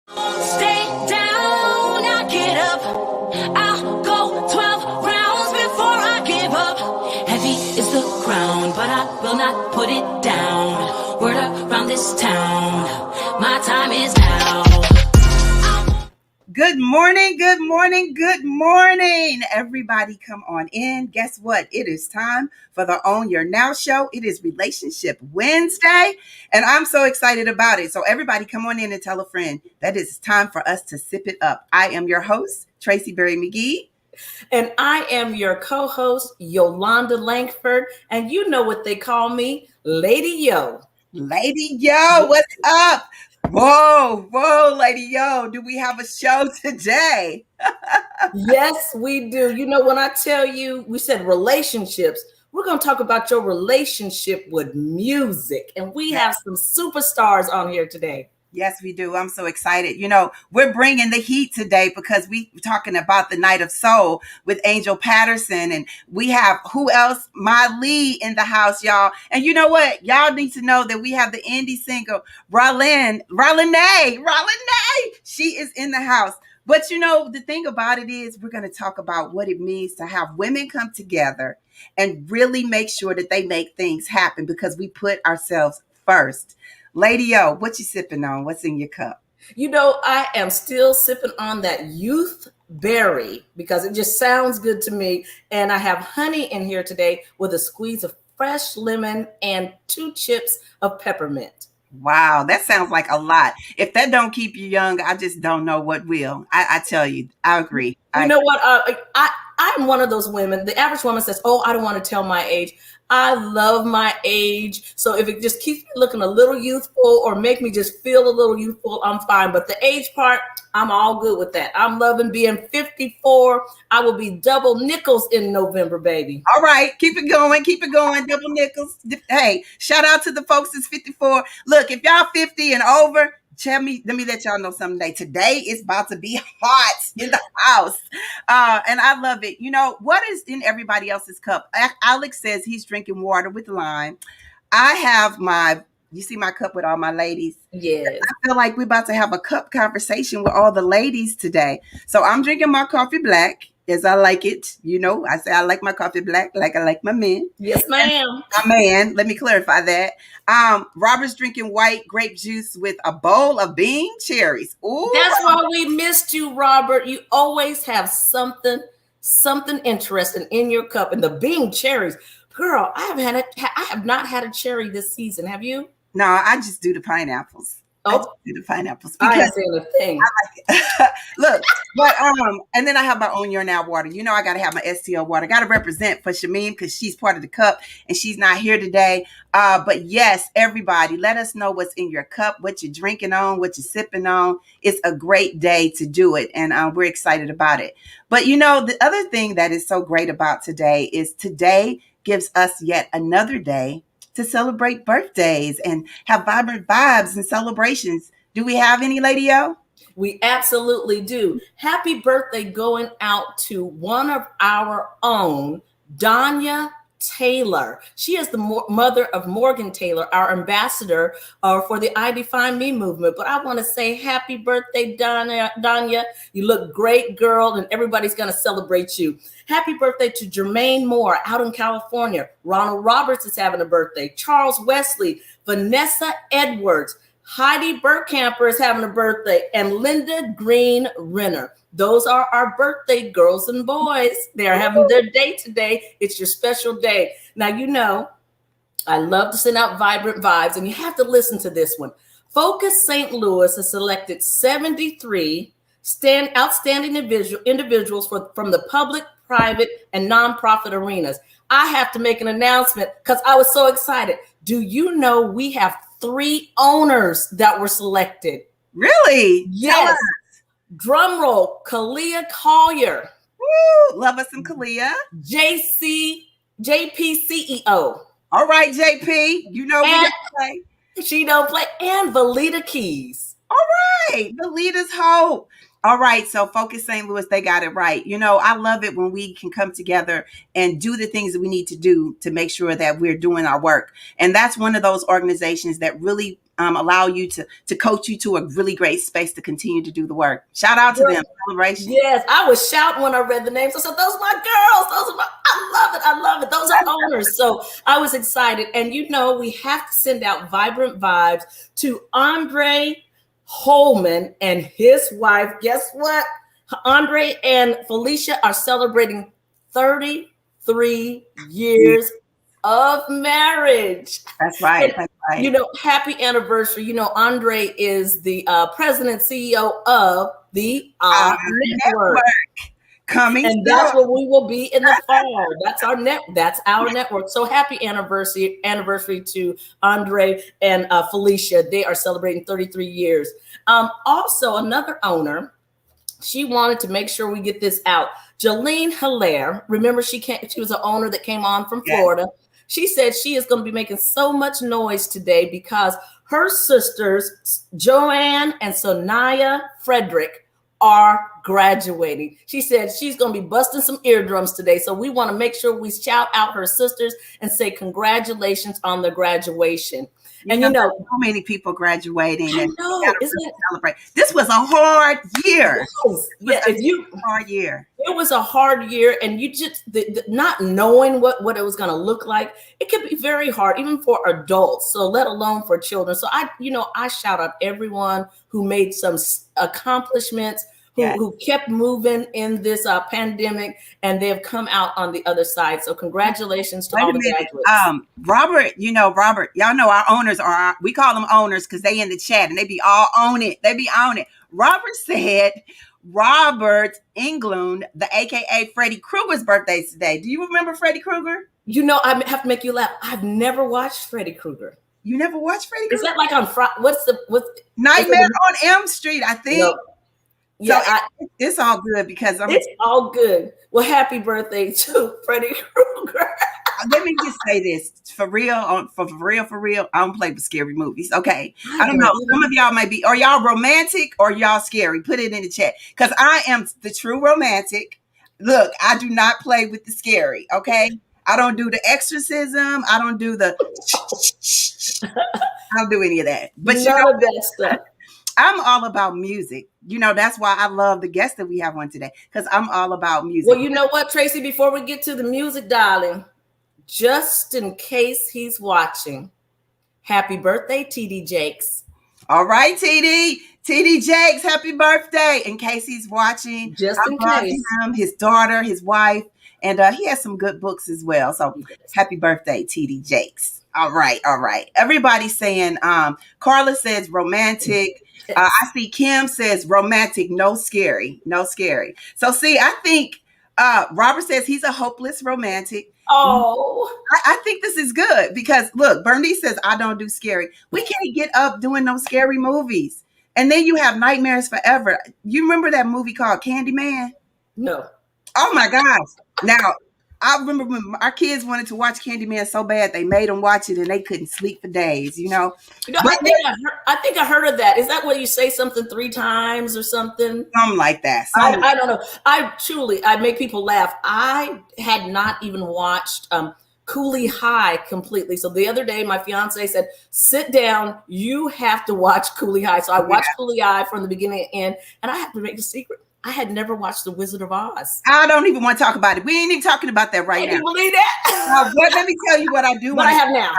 Stay down, I get up. I'll go 12 rounds before I give up. Heavy is the ground, but I will not put it down. Word around this town, my time is now. Good morning, good morning, good morning. Everybody come on in. Guess what? It is time for the Own Your Now show. It is Relationship Wednesday, and I'm so excited about it. So everybody come on in and tell a friend that it's time for us to sip it up. I am your host, Tracie Berry-McGhee. And I am your co-host, Yolonda Lankford. And you know what they call me, Lady Yo. Lady Yo, what's up? Whoa, Lady Yo, do we have a show today? Yes, we do. You know, when I tell you, we said relationships, we're going to talk about your relationship with music. And we have some superstars on here today. Yes, we do. I'm so excited. You know, we're bringing the heat today because we're talking about the Night of Soul with Angel Patterson. And we have who else? My Lee in the house, y'all. And you know what? Y'all need to know that we have the indie singer, Rolynne. She is in the house. But you know, the thing about it is we're going to talk about what it means to have women come together and really make sure that they make things happen because we put ourselves first. Lady O, what you sipping on? What's in your cup? You know, I am still sipping on that youth berry because it just sounds good to me. And I have honey in here today with a squeeze of fresh lemon and 2 chips of peppermint. Wow, that sounds like a lot. If that don't keep you young, I just don't know what will. I tell you, I agree. You know what? I'm one of those women. The average woman says, "Oh, I don't want to tell my age." I love my age. So if it just keeps me looking a little youthful or make me just feel a little youthful, I'm fine. But the age part, I'm all good with that. I'm loving being 54. I will be double nickels in November, baby. All right, keep it going, double nickels. Hey, shout out to the folks that's 54. Look, if y'all 50 and over, let me let y'all know something today is about to be hot in the house. And I love it. You know, what is in everybody else's cup? Alex says he's drinking water with lime. I have you see my cup with all my ladies? Yes. I feel like we're about to have a cup conversation with all the ladies today. So I'm drinking my coffee black as I like it. You know, I say I like my coffee black like I like my men. Yes, ma'am. My man, let me clarify that. Robert's drinking white grape juice with a bowl of bean cherries. Ooh. That's why we missed you, Robert. You always have something interesting in your cup. And the bean cherries, girl, I have not had a cherry this season. Have you? No, I just do the pineapples. Oh, I just do the pineapples I ain't because saying a thing. I like it. Look, but and then I have my Own Your Now water. You know, I gotta have my STO water. Gotta represent for Shameem because she's part of the cup and she's not here today. But yes, everybody, let us know what's in your cup, what you're drinking on, what you're sipping on. It's a great day to do it, and we're excited about it. But you know, the other thing that is so great about today is today gives us yet another day to celebrate birthdays and have vibrant vibes and celebrations. Do we have any, Lady O? We absolutely do. Happy birthday going out to one of our own, Danya Taylor. She is the mother of Morgan Taylor, our ambassador for the I Define Me movement. But I want to say happy birthday, Danya. You look great, girl, and everybody's going to celebrate you. Happy birthday to Jermaine Moore out in California. Ronald Roberts is having a birthday. Charles Wesley, Vanessa Edwards, Heidi Burkamper is having a birthday, and Linda Green Renner. Those are our birthday girls and boys. They're having their day today. It's your special day. Now, you know, I love to send out vibrant vibes, and you have to listen to this one. Focus St. Louis has selected 73 outstanding individuals from the public, private, and nonprofit arenas. I have to make an announcement because I was so excited. Do you know we have 3 owners that were selected? Really? Yes. Drum roll, Kalia Collier. Woo, love us some Kalia. JP CEO. All right, JP. You know we don't play. She don't play. And Valita Keys. All right. Valita's hope. All right, so Focus St. Louis, they got it right. I love it when we can come together and do the things that we need to do to make sure that we're doing our work. And that's one of those organizations that really allow you to coach you to a really great space to continue to do the work. Shout out to them. Celebration. Yes, I was shouting when I read the names. I said, those are my girls. I love it. I love it. Those are owners. So I was excited. And we have to send out vibrant vibes to Andre Holman and his wife. Guess what? Andre and Felicia are celebrating 33 years of marriage. That's right. That's right. Happy anniversary. Andre is the president CEO of the Network. Coming and that's what we will be in the fall. That's our network. So happy anniversary to Andre and Felicia. They are celebrating 33 years. Also, another owner, she wanted to make sure we get this out. Jolene Hilaire, remember she was an owner that came on from Florida. Yes. She said she is going to be making so much noise today because her sisters, Joanne and Sonaya Frederick, are graduating. She said she's going to be busting some eardrums today. So we want to make sure we shout out her sisters and say congratulations on the graduation. And so many people graduating. I know, isn't it? Celebrate. This was a hard year. Hard year. It was a hard year, and you just not knowing what it was going to look like. It could be very hard, even for adults. So let alone for children. So I shout out everyone who made some accomplishments, who kept moving in this pandemic, and they have come out on the other side. So congratulations to all the graduates. Robert, y'all know our owners we call them owners because they in the chat and they be all on it. They be on it. Robert said Robert Englund, the AKA Freddy Krueger's birthday today. Do you remember Freddy Krueger? I have to make you laugh. I've never watched Freddy Krueger. You never watched Freddy Krueger? Is that like on what's Nightmare on Elm Street, I think. No. Yeah, so it's all good because it's all good. Well, happy birthday to Freddy Krueger. Let me just say this for real. For real. I don't play with scary movies. Okay, I don't know. Some of y'all might be. Are y'all romantic or y'all scary? Put it in the chat because I am the true romantic. Look, I do not play with the scary. Okay, I don't do the exorcism. I don't do the. I don't do any of that. But none of that stuff. I'm all about music. That's why I love the guest that we have on today, because I'm all about music. Well, you know what, Tracie, before we get to the music, darling, just in case he's watching, happy birthday, TD Jakes. All right, TD Jakes, happy birthday. In case he's watching, just in case. His daughter, his wife, and he has some good books as well. So happy birthday, TD Jakes. All right. Everybody's saying, Carla says romantic. I see Kim says romantic, no scary. So see, I think Robert says he's a hopeless romantic. Oh, I think this is good because look, Bernice says I don't do scary. We can't get up doing those scary movies. And then you have nightmares forever. You remember that movie called Candyman? No. Oh my gosh. Now, I remember when our kids wanted to watch Candyman so bad, they made them watch it and they couldn't sleep for days, I think I heard of that. Is that where you say something 3 times or something? Something like that. I don't know. I make people laugh. I had not even watched Cooley High completely. So the other day, my fiance said, sit down, you have to watch Cooley High. So I watched Cooley High from the beginning to end, and I have to make a secret. I had never watched The Wizard of Oz. I don't even want to talk about it. We ain't even talking about that right now. Can you believe that? Let me tell you what I do. What I have now.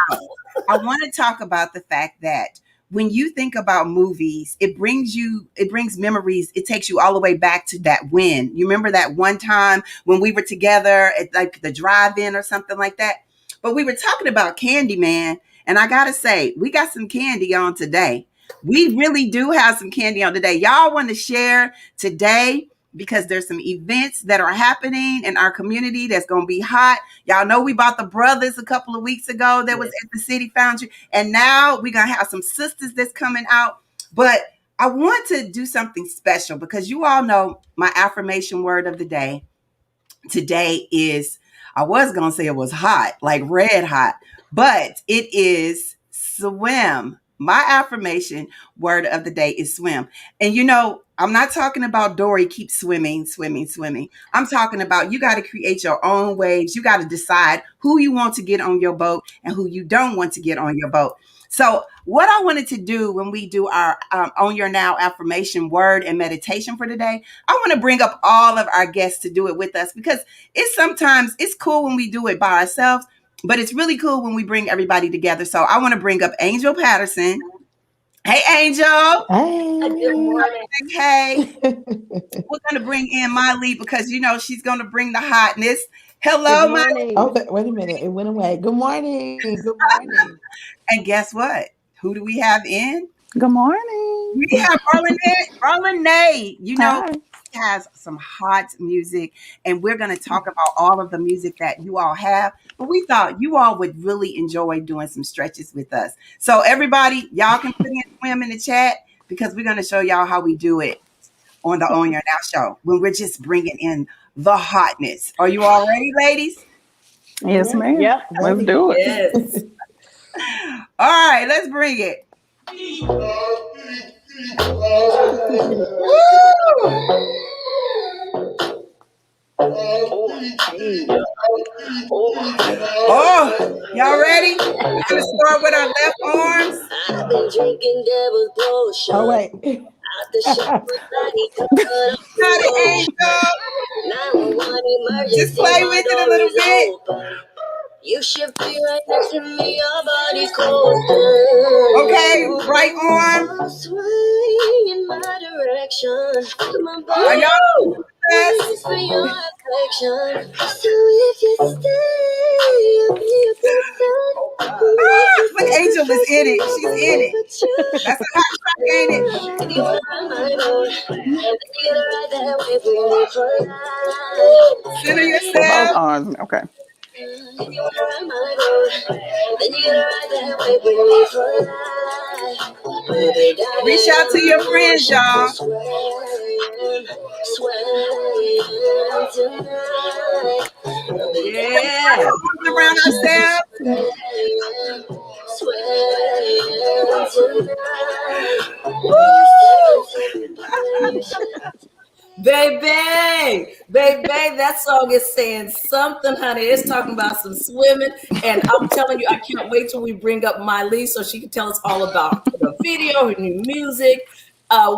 I want to talk about the fact that when you think about movies, it brings memories. It takes you all the way back to that when. You remember that one time when we were together at like the drive-in or something like that? But we were talking about Candyman, and I got to say, we got some candy on today. We really do have some candy on today. Y'all want to share today because there's some events that are happening in our community that's going to be hot. Y'all know we bought the brothers a couple of weeks ago that was at the City Foundry. And now we're going to have some sisters that's coming out. But I want to do something special because you all know my affirmation word of the day today is, I was going to say it was hot, like red hot, but it is swim. My affirmation word of the day is swim. And you know, I'm not talking about Dory keep swimming, swimming, swimming. I'm talking about you got to create your own waves. You got to decide who you want to get on your boat and who you don't want to get on your boat. So, what I wanted to do when we do our On Your Now affirmation word and meditation for today, I want to bring up all of our guests to do it with us because it's cool when we do it by ourselves, but it's really cool when we bring everybody together. So I want to bring up Angel Patterson. Hey, Angel. Hey. Good morning. Hey. We're going to bring in Miley because, you know, she's going to bring the hotness. Hello, Good morning. Miley. Oh, wait a minute. It went away. Good morning. Good morning. And guess what? Who do we have in? Good morning. We have Rolynne. You know, Hi. she has some hot music, and we're going to talk about all of the music that you all have. But we thought you all would really enjoy doing some stretches with us. So, everybody, y'all can put in swim in the chat because we're going to show y'all how we do it on the On Your Now show when we're just bringing in the hotness. Are you all ready, ladies? Yes, ma'am. Yep. Let's do it. Yes. All right, let's bring it. Woo! Oh, y'all ready? We're gonna start with our left arms. I've been drinking devil's potion. Oh, wait. Got it, Angel. 911 emergency. Just play with it a little bit. Open. You should be right next to me, your body cold. Okay, right arm. Swing in my direction. My Are body y'all with us? for your affection. So if you stay, I'll be a person. Look, Angel is in it. She's in it. That's a hot track, ain't it? If you wanna run my road, then you gotta ride that way with me for life. Center Both yourself. arms. Okay. If you wanna run my road, then you gotta ride that way with me for life. Baby, down Reach out to your friends, y'all. Swaying tonight. Yeah. Arms around ourselves. Baby, that song is saying something, honey. It's talking about some swimming. And I'm telling you, I can't wait till we bring up Miley so she can tell us all about the video, her new music.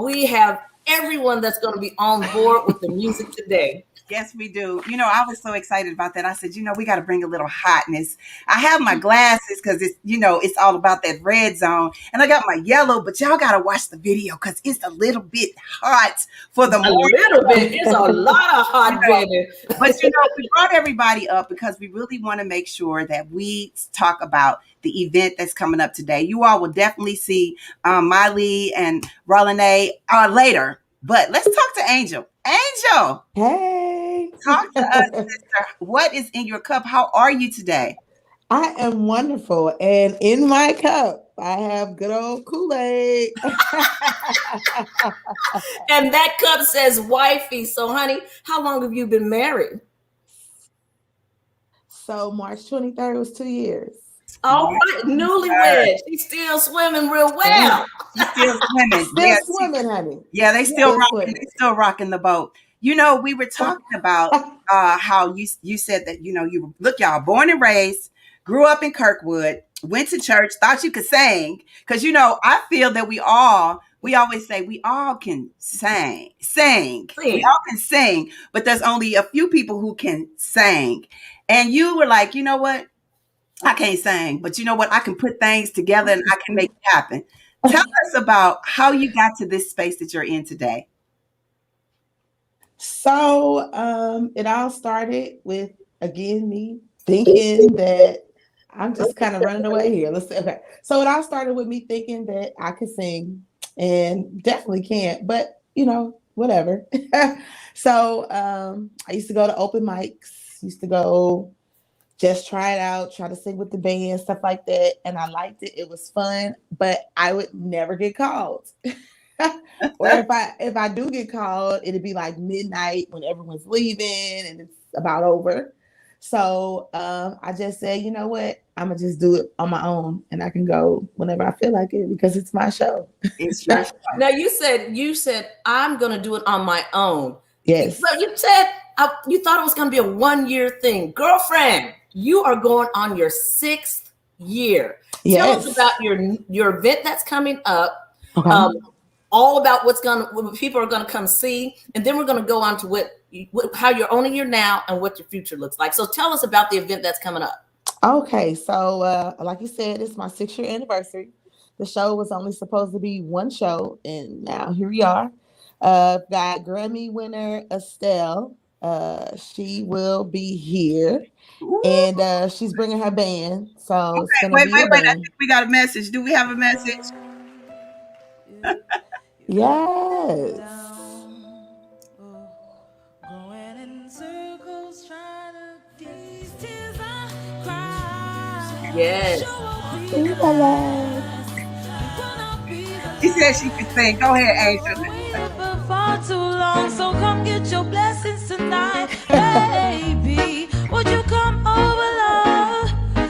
We have everyone that's going to be on board with the music today. Yes, we do. You know, I was so excited about that. I said, you know, we got to bring a little hotness. I have my glasses because it's, you know, it's all about that red zone. And I got my yellow, but y'all got to watch the video because it's a little bit hot for the morning. A little bit. It's a lot of hot, baby. But, you know, we brought everybody up because we really want to make sure that we talk about the event that's coming up today. You all will definitely see Miley and Rolynne later. But let's talk to Angel. Angel. Hey. Talk to us, sister. What is in your cup? How are you today? I am wonderful. And in my cup, I have good old Kool-Aid. And that cup says wifey. So, honey, how long have you been married? So March 23rd was 2 years. All right, newlywed. She's still swimming real well. She's still swimming. Still swimming, honey. Yeah, they still rocking. swimming. They still rocking the boat. You know, we were talking about how you said that, you know, you look, y'all born and raised, grew up in Kirkwood, went to church, thought you could sing. Because, you know, I feel that we always say we all can sing. We all can sing, but there's only a few people who can sing. And you were like, you know what? I can't sing, but you know what? I can put things together and I can make it happen. Tell us about how you got to this space that you're in today. So it all started with, again, me thinking that I'm just kind of running away here. Okay. So it all started with me thinking that I could sing and definitely can't, but you know, whatever. So I used to go to open mics, used to go just try it out, try to sing with the band, stuff like that. And I liked it. It was fun, but I would never get called. Or if I do get called, it'd be like midnight when everyone's leaving and it's about over. So I just said, you know what? I'm gonna just do it on my own, and I can go whenever I feel like it because it's my show. It's your show. Now you said I'm gonna do it on my own. Yes. Well, you said you thought it was gonna be a 1-year thing, girlfriend. You are going on your 6th year. Yes. Tell us about your event that's coming up. Okay. All about what people are gonna come see, and then we're gonna go on to how you're owning your now and what your future looks like. So tell us about the event that's coming up. Okay, so like you said, it's my 6-year anniversary. The show was only supposed to be one show, and now here we are. Got Grammy winner Estelle. She will be here, and she's bringing her band. So it's gonna be a wait. I band. think we got a message. Do we have a message? Yes. Yes. She said she could sing. Go ahead, Angel. Far too long, so come get your blessings tonight, baby. Would you come over, love,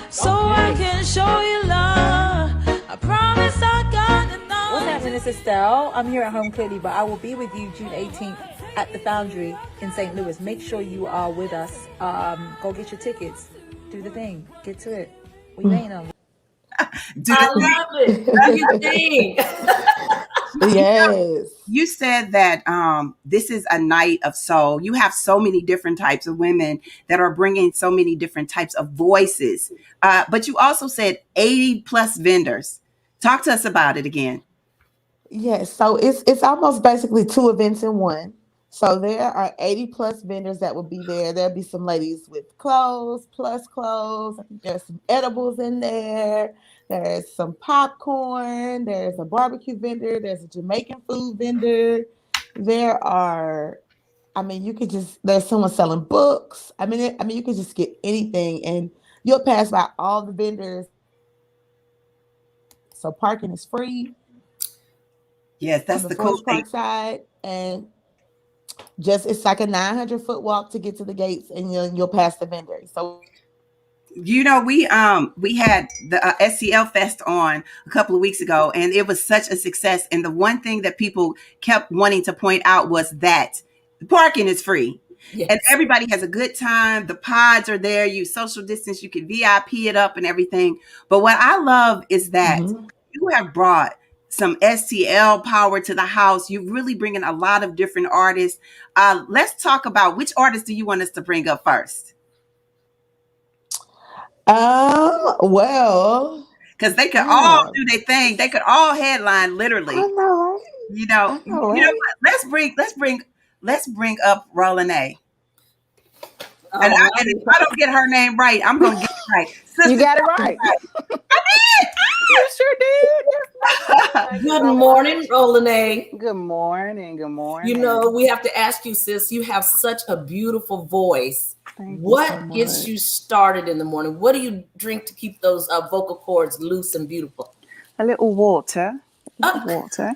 so I can show you love? I promise I got enough. What's happening? This is Estelle. I'm here at home clearly, but I will be with you June 18th at the Foundry in St. Louis. Make sure you are with us. Go get your tickets. Do the thing. Get to it. We waiting on. I love it. Do your thing. Yes. You said that this is a night of soul. You have so many different types of women that are bringing so many different types of voices. But you also said 80 plus vendors. Talk to us about it again. Yes. So it's almost basically 2 events in one. So there are 80 plus vendors that will be there. There'll be some ladies with clothes, plus clothes. I think there's some edibles in there. There's some popcorn. There's a barbecue vendor. There's a Jamaican food vendor. There's someone selling books. You could just get anything, and you'll pass by all the vendors. So parking is free. Yes, that's the cool thing. Side, and it's like a 900-foot walk to get to the gates, and you'll pass the vendor. So, we had the SCL Fest on a couple of weeks ago, and it was such a success. And the one thing that people kept wanting to point out was that the parking is free. Yes. And everybody has a good time. The pods are there. You social distance. You can VIP it up and everything. But what I love is that you have brought some STL power to the house. You're really bringing a lot of different artists. Let's talk about which artists do you want us to bring up first? Well, because they could all do their thing. They could all headline literally. I know. You know what? Let's bring up Rolynne. And if I don't get her name right, I'm gonna get it right. Sister, you got it right. I did. You sure did. Good morning, Rolynne. Good morning. Good morning. You know, we have to ask you, sis. You have such a beautiful voice. What gets you started in the morning? What do you drink to keep those vocal cords loose and beautiful? A little water. Water.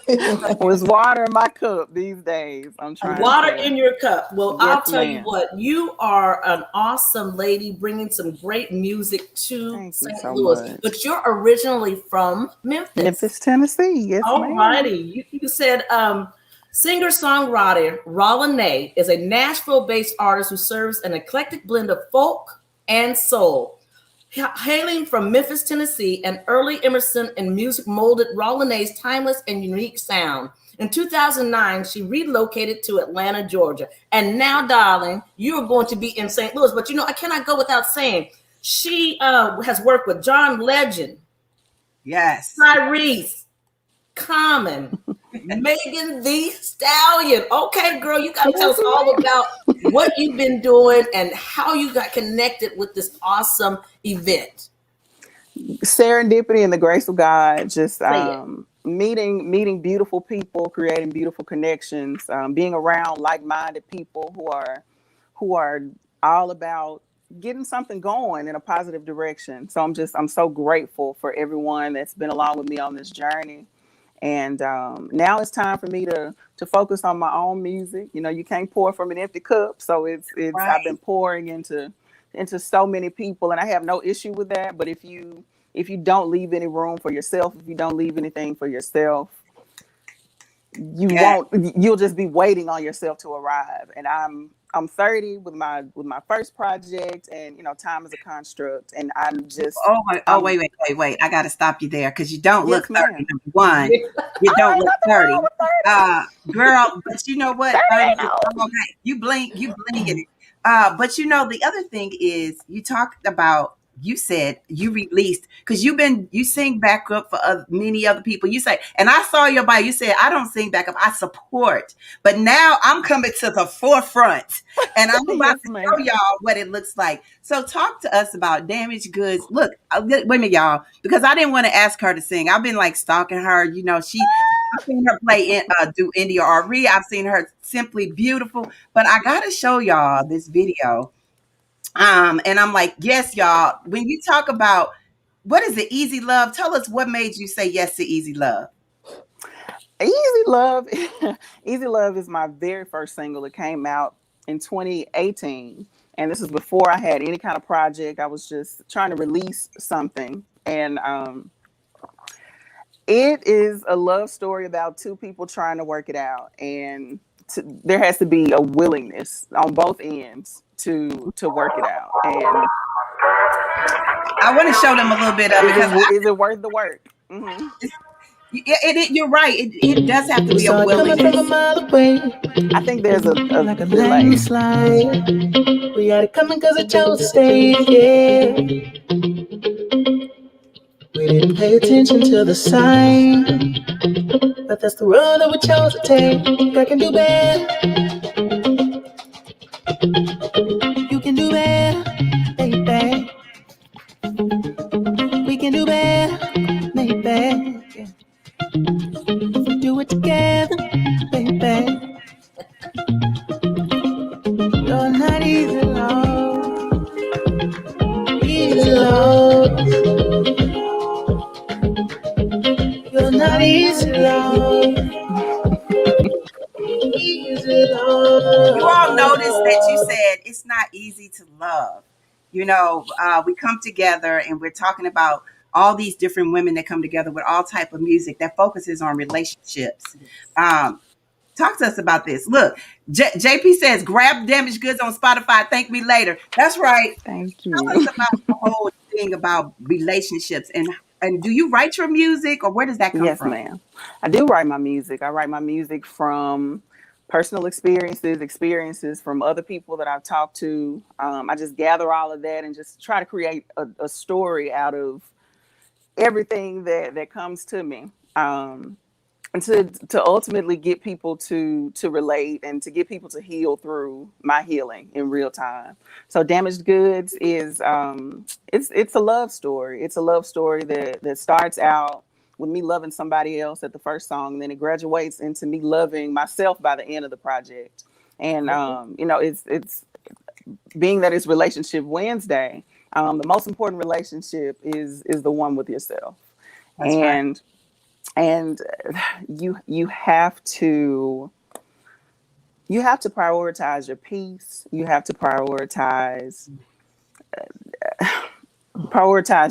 There's water in my cup these days. I'm trying. Water in your cup. Well, yes, I'll tell you what. You are an awesome lady, bringing some great music to St. Louis. But you're originally from Memphis, Tennessee. Yes, all righty. You said singer-songwriter Rolynne is a Nashville-based artist who serves an eclectic blend of folk and soul. Hailing from Memphis, Tennessee, and early Emerson in music molded Rolynne's timeless and unique sound. In 2009, she relocated to Atlanta, Georgia. And now, darling, you are going to be in St. Louis. But, I cannot go without saying, she has worked with John Legend. Yes. Tyrese, Common, Megan Thee Stallion. Okay, girl, you got to tell us all about what you've been doing and how you got connected with this awesome event. Serendipity and the grace of God, just meeting beautiful people, creating beautiful connections, being around like-minded people who are all about getting something going in a positive direction. So I'm so grateful for everyone that's been along with me on this journey. And now it's time for me to focus on my own music. You can't pour from an empty cup. So it's right. I've been pouring into into so many people, and I have no issue with that. But if you don't leave any room for yourself, if you don't leave anything for yourself, you'll just be waiting on yourself to arrive. And I'm 30 with my first project, and time is a construct, and wait. I got to stop you there because you don't look 30, ma'am. number one. You don't look 30. Girl, but you know what? 30, you blink it. But the other thing is you talked about, you said you released, because you sing backup for many other people. You say, and I saw your bio, you said, I don't sing backup, I support. But now I'm coming to the forefront, and I'm about to show y'all what it looks like. So talk to us about Damaged Goods. Look, wait a minute, y'all, because I didn't want to ask her to sing. I've been like stalking her. I've seen her play do Indie RE. I've seen her Simply Beautiful, but I gotta show y'all this video. And I'm like, yes, y'all. When you talk about what is it, Easy Love? Tell us what made you say yes to Easy Love. Easy Love, Easy Love is my very first single. It came out in 2018, and this is before I had any kind of project. I was just trying to release something, and it is a love story about two people trying to work it out, and there has to be a willingness on both ends to work it out. And I want to show them a little bit of it. Is it worth the work? Mm-hmm. You're right. It does have to be a willingness. From a mile away. I think there's a like a landslide. We had it coming because it chose to stay. Yeah. We didn't pay attention to the sign, but that's the road that we chose to take. I can do better. You can do better, baby. We can do better, baby. Yeah. Do it together, baby. You're not easy, love. Easy, love. You're not easy, love. Easy, love. You all noticed that you said it's not easy to love. We come together and we're talking about all these different women that come together with all type of music that focuses on relationships. Talk to us about this. Look, JP says, grab Damaged Goods on Spotify. Thank me later. That's right. Thank you. Tell us about the whole thing about relationships, and do you write your music, or where does that come from? Yes, ma'am. I do write my music. I write my music from personal experiences from other people that I've talked to. I just gather all of that and just try to create a story out of everything that comes to me. And to ultimately get people to relate and to get people to heal through my healing in real time. So Damaged Goods is it's a love story. It's a love story that starts out with me loving somebody else at the first song, and then it graduates into me loving myself by the end of the project. And it's being that it's Relationship Wednesday. The most important relationship is the one with yourself. That's right. And you have to prioritize your peace. You have to prioritize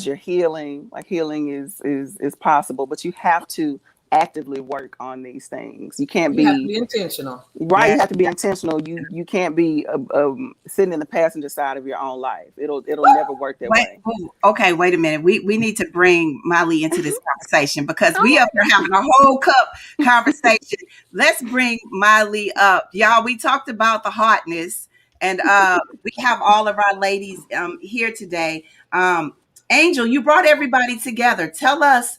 your healing. Like, healing is possible, but you have to actively work on these things. You can't have to be intentional. Right. You have to be intentional. You can't be sitting in the passenger side of your own life. It'll never work that way. Okay, wait a minute. We need to bring Molly into this conversation, because we up here having a whole cup conversation. Let's bring Molly up. Y'all, we talked about the hotness, and we have all of our ladies here today. Angel, you brought everybody together. Tell us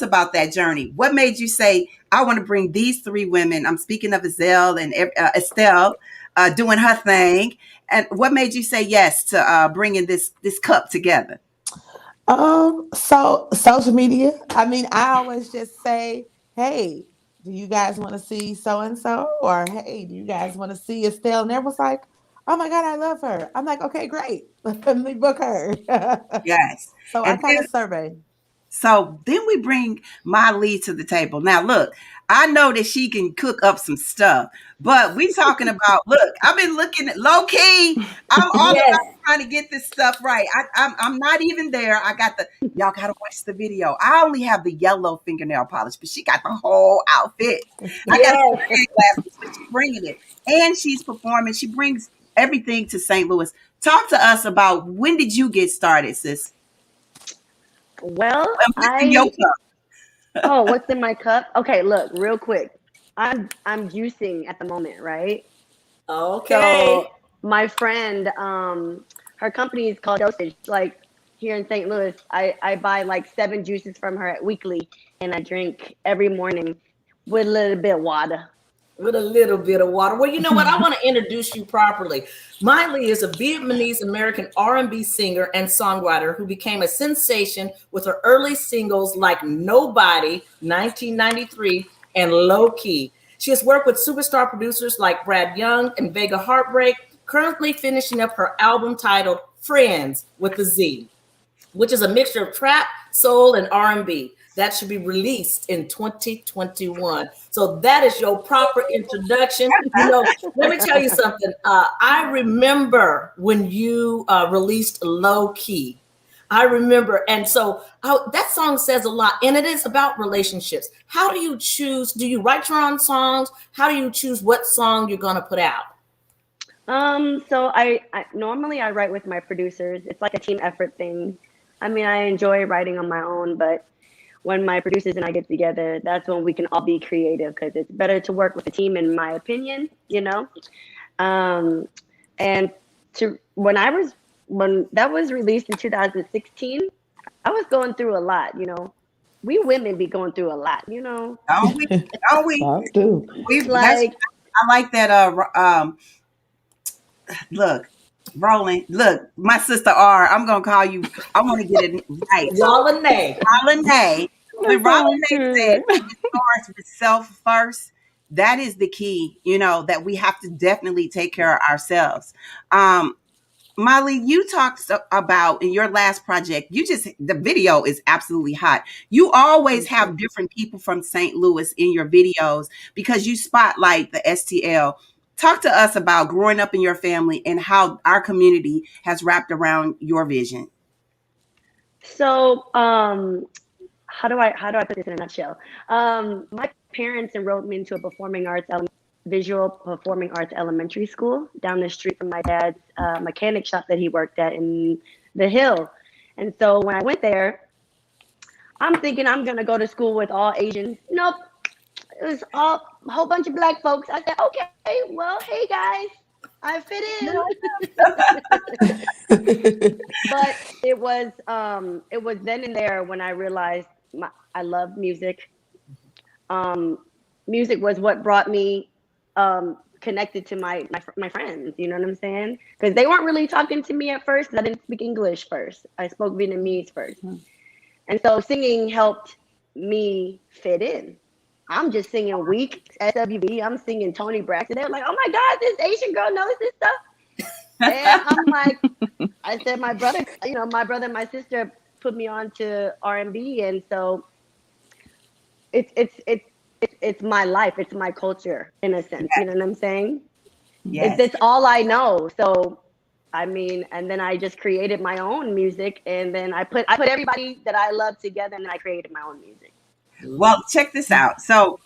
about that journey. What made you say, I want to bring these three women? I'm speaking of Estelle doing her thing. And what made you say yes to bringing this cup together? So social media. I mean, I always just say, hey, do you guys want to see so-and-so? Or, hey, do you guys want to see Estelle? And everyone's like, oh my God, I love her. I'm like, okay, great. Let me book her. Yes. So I kind of survey. So then we bring Molly to the table. Now, look, I know that she can cook up some stuff, but we talking about, look, I've been looking at low key. I'm all about trying to get this stuff right. I'm not even there. I got y'all gotta watch the video. I only have the yellow fingernail polish, but she got the whole outfit. I got the glasses, but she's bringing it, and she's performing. She brings everything to St. Louis. Talk to us about, when did you get started, sis? Well, What's in your cup? Oh, what's in my cup? Okay, look, real quick. I'm juicing at the moment, right? Okay. So my friend, her company is called Dosage. Like here in St. Louis, I buy like 7 juices from her weekly, and I drink every morning with a little bit of water. With a little bit of water. Well, you know what? I want to introduce you properly. Miley is a Vietnamese American R&B singer and songwriter who became a sensation with her early singles like Nobody, 1993, and Low Key. She has worked with superstar producers like Brad Young and Vega Heartbreak, currently finishing up her album titled Friends with a Z, which is a mixture of trap, soul, and R&B. That should be released in 2021. So that is your proper introduction. You know, let me tell you something. I remember when you released Low Key. I remember. And so that song says a lot. And it is about relationships. How do you choose? Do you write your own songs? How do you choose what song you're going to put out? So I normally I write with my producers. It's like a team effort thing. I mean, I enjoy writing on my own, but when my producers and I get together, that's when we can all be creative, because it's better to work with a team, in my opinion, you know? And when that was released in 2016, I was going through a lot, you know? We women be going through a lot, you know? Don't we? Don't we? I do. Like, I like that. Look, Rolynne. Look, my sister R. I'm gonna call you. I want to get it right. Yolonda. Rolynne. When Rolynne said it starts with self first, that is the key. You know, that we have to definitely take care of ourselves. Molly, you talked about in your last project, the video is absolutely hot. You always have different people from St. Louis in your videos because you spotlight the STL. Talk to us about growing up in your family and how our community has wrapped around your vision. So, how do I put this in a nutshell? My parents enrolled me into a visual performing arts elementary school down the street from my dad's mechanic shop that he worked at in the Hill. And so when I went there, I'm thinking I'm gonna go to school with all Asians. Nope, it was a whole bunch of Black folks. I said, okay, well, hey guys, I fit in. But it was then and there when I realized I love music. Music was what brought me connected to my friends, you know what I'm saying? Because they weren't really talking to me at first, because I didn't speak English first. I spoke Vietnamese first. And so singing helped me fit in. I'm just singing weak SWV. I'm singing Tony Braxton. They're like, oh my God, this Asian girl knows this stuff. And I'm like, I said, my brother and my sister put me on to R&B. And so it's my life. It's my culture in a sense. You know what I'm saying? Yes. It's all I know. So, I mean, and then I just created my own music, and then I put everybody that I love together, and then I created my own music. Well, check this out. So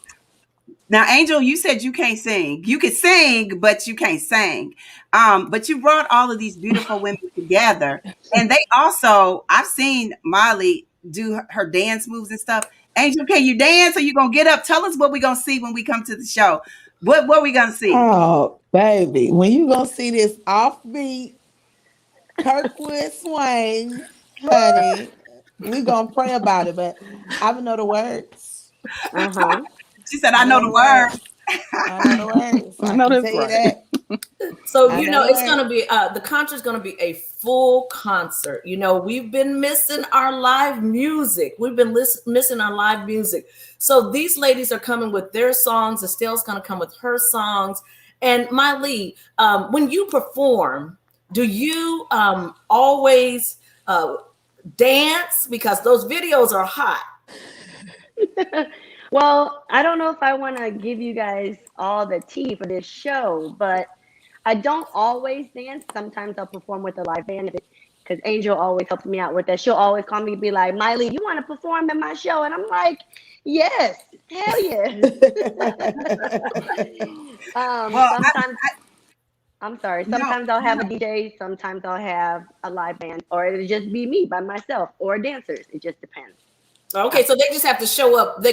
now, Angel, you said you can't sing. You can sing, but you can't sing. But you brought all of these beautiful women together, and they also, I've seen Molly do her dance moves and stuff. Angel, can you dance? Or you gonna get up? Tell us what we're gonna see when we come to the show. What we gonna see? Oh, baby, when you gonna see this offbeat Kirkwood swing, honey, we gonna pray about it. But I don't know the words. She said, "I know the words." I know the words. I know that's right. So, you know, it's going to be, the concert's going to be a full concert. You know, we've been missing our live music. We've been missing our live music. So these ladies are coming with their songs. Estelle's going to come with her songs. And Miley, when you perform, do you always dance? Because those videos are hot. Well, I don't know if I want to give you guys all the tea for this show, but I don't always dance. Sometimes I'll perform with a live band because Angel always helps me out with that. She'll always call me and be like, Miley, you want to perform in my show? And I'm like, yes, hell yes. Well, Sometimes I'm sorry. no, Sometimes I'll have a DJ. Sometimes I'll have a live band, or it'll just be me by myself, or dancers. It just depends. Okay, so they just have to show up.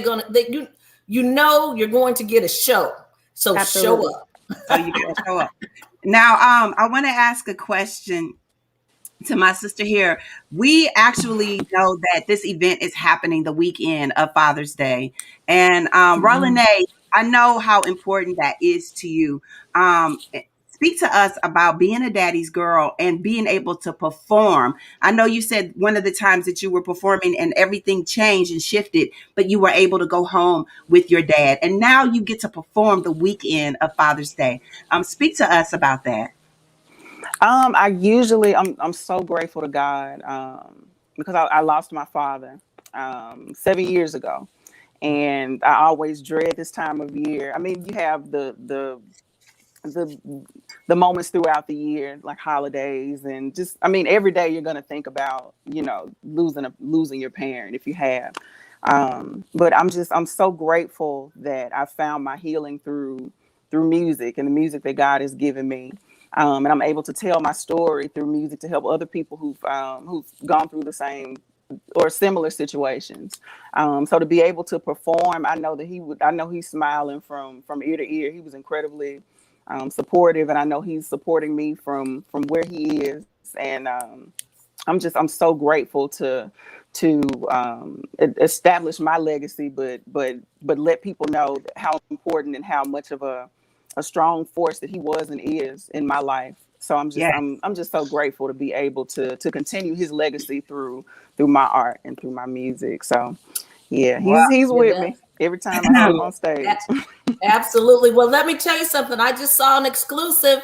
You know you're going to get a show, so Absolutely. show up. so you got to show up. Now, I want to ask a question to my sister here. We actually know that this event is happening the weekend of Father's Day, and Rolynne, I know how important that is to you. Speak to us about being a daddy's girl and being able to perform. I know you said one of the times that you were performing and everything changed and shifted, but you were able to go home with your dad, and now you get to perform the weekend of Father's Day. Speak to us about that. I'm so grateful to God because I lost my father 7 years ago, and I always dread this time of year. I mean, you have the moments throughout the year, like holidays, and just, I mean, every day you're going to think about, losing your parent if you have. But I'm so grateful that I found my healing through music and the music that God has given me. And I'm able to tell my story through music to help other people who've gone through the same or similar situations. So to be able to perform, I know he's smiling from ear to ear. He was incredibly supportive, and I know he's supporting me from where he is. And I'm so grateful to establish my legacy, but let people know how important and how much of a strong force that he was and is in my life. So I'm just so grateful to be able to continue his legacy through my art and through my music. So yeah, he's with me every time I step on stage. Absolutely. Well, let me tell you something. I just saw an exclusive.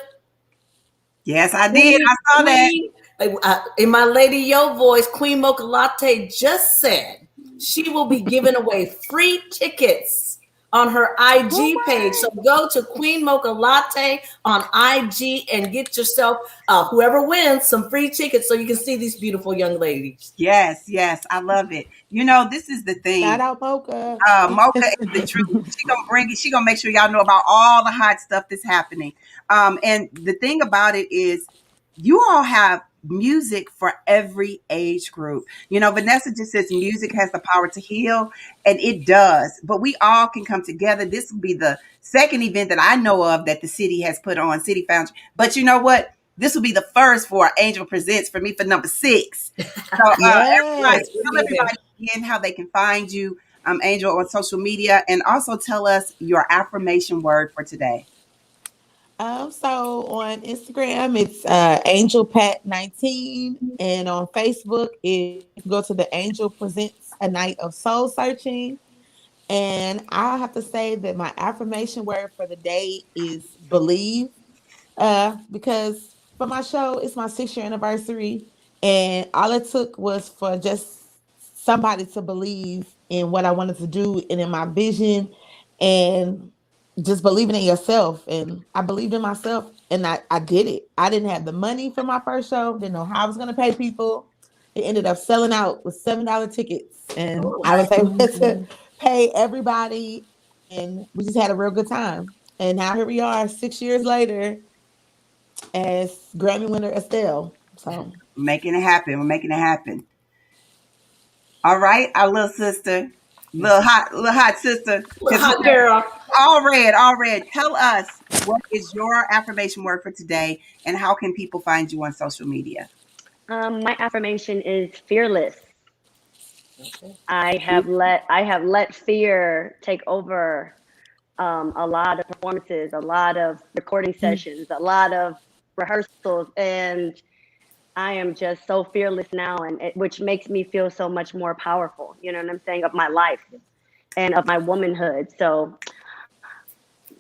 Yes, I did. I saw that. In my Lady Yo voice, Queen Mocha Latte just said she will be giving away free tickets on her IG page. So go to Queen Mocha Latte on IG and get yourself, whoever wins, some free tickets so you can see these beautiful young ladies. Yes, I love it. This is the thing. Shout out Mocha. Mocha is the truth. She gonna bring it. She gonna make sure y'all know about all the hot stuff that's happening. And the thing about it is, you all have music for every age group. Vanessa just says music has the power to heal, and it does. But we all can come together. This will be the second event that I know of that the city has put on, City Foundry. But you know what? This will be the first for Angel Presents for me for number 6. So everybody, tell everybody again how they can find you, Angel, on social media, and also tell us your affirmation word for today. So on Instagram, it's AngelPat19, and on Facebook, you can go to the Angel Presents a Night of Soul Searching. And I have to say that my affirmation word for the day is believe, because for my show, it's my 6-year anniversary, and all it took was for just somebody to believe in what I wanted to do and in my vision, and just believing in yourself. And I believed in myself, and I did it. I didn't have the money for my first show, didn't know how I was going to pay people. It ended up selling out with $7 tickets, and I was able to pay everybody, and we just had a real good time. And now here we are 6 years later as Grammy winner Estelle. So making it happen. We're making it happen. All right, our little sister, little hot sister, hot girl. All red. Tell us, what is your affirmation word for today, and how can people find you on social media? My affirmation is fearless. I have let fear take over a lot of performances, a lot of recording sessions, a lot of rehearsals, and I am just so fearless now, and which makes me feel so much more powerful. You know what I'm saying? Of my life and of my womanhood. So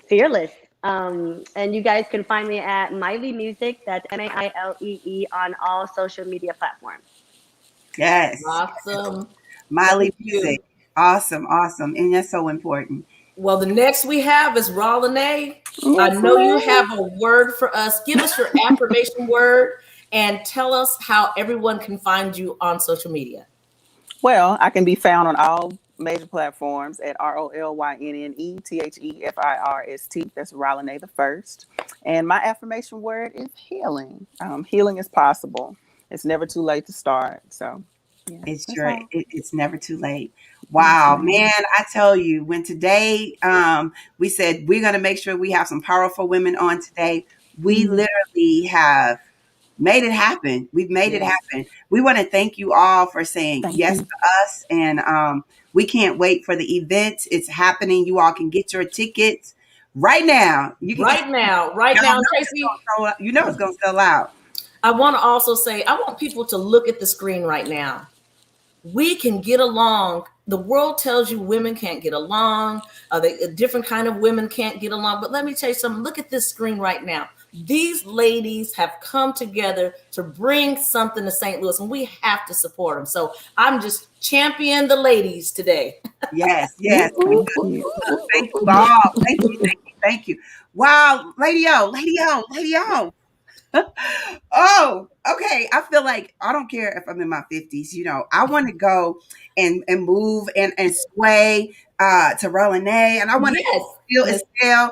fearless. And you guys can find me at Miley Music. That's MAILEE on all social media platforms. Yes. Awesome. Miley Music. Awesome. And that's so important. Well, the next we have is Rolynne. Yes, I know you ma'am. have a word for us. Give us your affirmation word and tell us how everyone can find you on social media. Well, I can be found on all major platforms at ROLYNNETHEFIRST. That's Rolynne the First. And my affirmation word is healing. Healing is possible. It's never too late to start. So, yeah, It's never too late. Yes, Wow, ma'am. man, I tell you, when today we said we're gonna make sure we have some powerful women on today, we literally have made it happen. We've made it Yes. happen. We want to thank you all for saying Thank yes you. to us. And we can't wait for the event. It's happening. You all can get your tickets right now. You can Right now, Tracie. you know it's gonna sell out. I want to also say, I want people to look at the screen right now. We can get along. The world tells you women can't get along. Different kind of women can't get along. But let me tell you something. Look at this screen right now. These ladies have come together to bring something to St. Louis, and we have to support them. So I'm just championing the ladies today. Yes, yes. Thank you. Thank you all. Thank you, thank you, thank you. Wow, Lady O, Lady O, Lady O. Oh, okay. I feel like I don't care if I'm in my 50s, I want to go and move and sway to Rolynne, and I want to Yes. feel Estelle,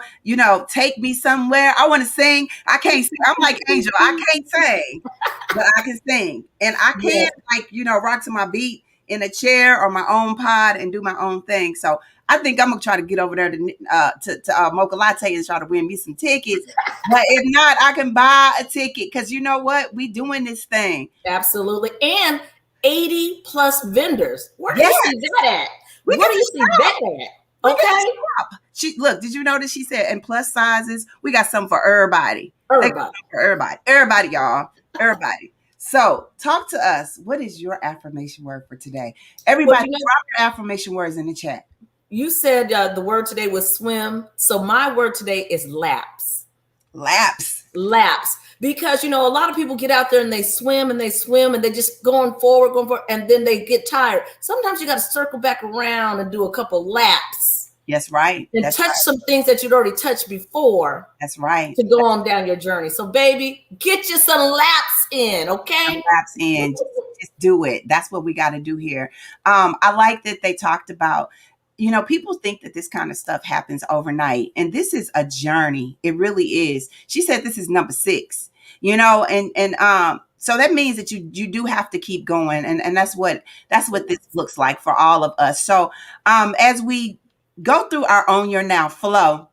take me somewhere. I want to sing. I can't sing. I'm like Angel. I can't sing, but I can sing. And I can rock to my beat in a chair or my own pod and do my own thing. So I think I'm gonna try to get over there to Mocha Latte and try to win me some tickets. But if not, I can buy a ticket because you know what? We doing this thing. Absolutely. And 80 plus vendors. Where do Yes. you see that at? We Where got do you to see that at? Okay. Look, did you notice she said in plus sizes? We got something for everybody. Everybody. For everybody. Everybody, y'all. Everybody. So talk to us. What is your affirmation word for today? Everybody, drop your affirmation words in the chat. You said the word today was swim. So my word today is lapse. Lapse. Because, a lot of people get out there and they swim and they just going forward, and then they get tired. Sometimes you got to circle back around and do a couple laps. That's right. And touch some things that you'd already touched before. That's right. To go on down your journey. So, baby, get you some laps in, okay? Some laps in. Just do it. That's what we got to do here. I like that they talked about, people think that this kind of stuff happens overnight, and this is a journey. It really is. She said this is number 6, and so that means that you do have to keep going, and that's what this looks like for all of us. So as we go through our Own Your Now flow,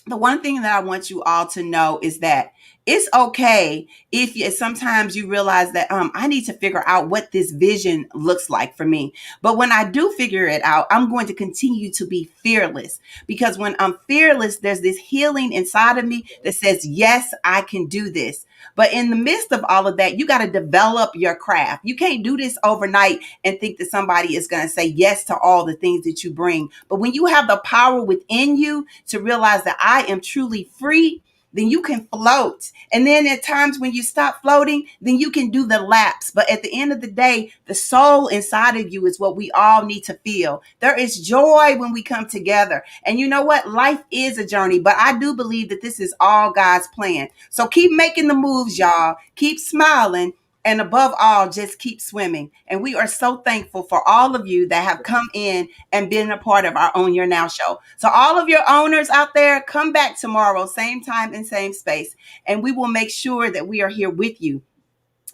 the one thing that I want you all to know is that it's okay if sometimes you realize that I need to figure out what this vision looks like for me. But when I do figure it out, I'm going to continue to be fearless, because when I'm fearless, there's this healing inside of me that says, yes, I can do this. But in the midst of all of that, you got to develop your craft. You can't do this overnight and think that somebody is going to say yes to all the things that you bring. But when you have the power within you to realize that I am truly free, then you can float. And then at times when you stop floating, then you can do the laps. But at the end of the day, the soul inside of you is what we all need to feel. There is joy when we come together. And you know what? Life is a journey, but I do believe that this is all God's plan. So keep making the moves, y'all. Keep smiling. And above all, just keep swimming. And we are so thankful for all of you that have come in and been a part of our Own Your Now show. So all of your owners out there, come back tomorrow, same time and same space. And we will make sure that we are here with you.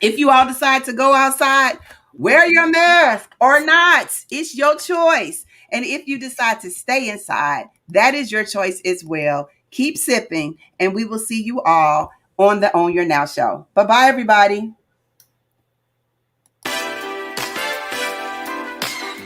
If you all decide to go outside, wear your mask or not. It's your choice. And if you decide to stay inside, that is your choice as well. Keep sipping, and we will see you all on the Own Your Now show. Bye-bye, everybody.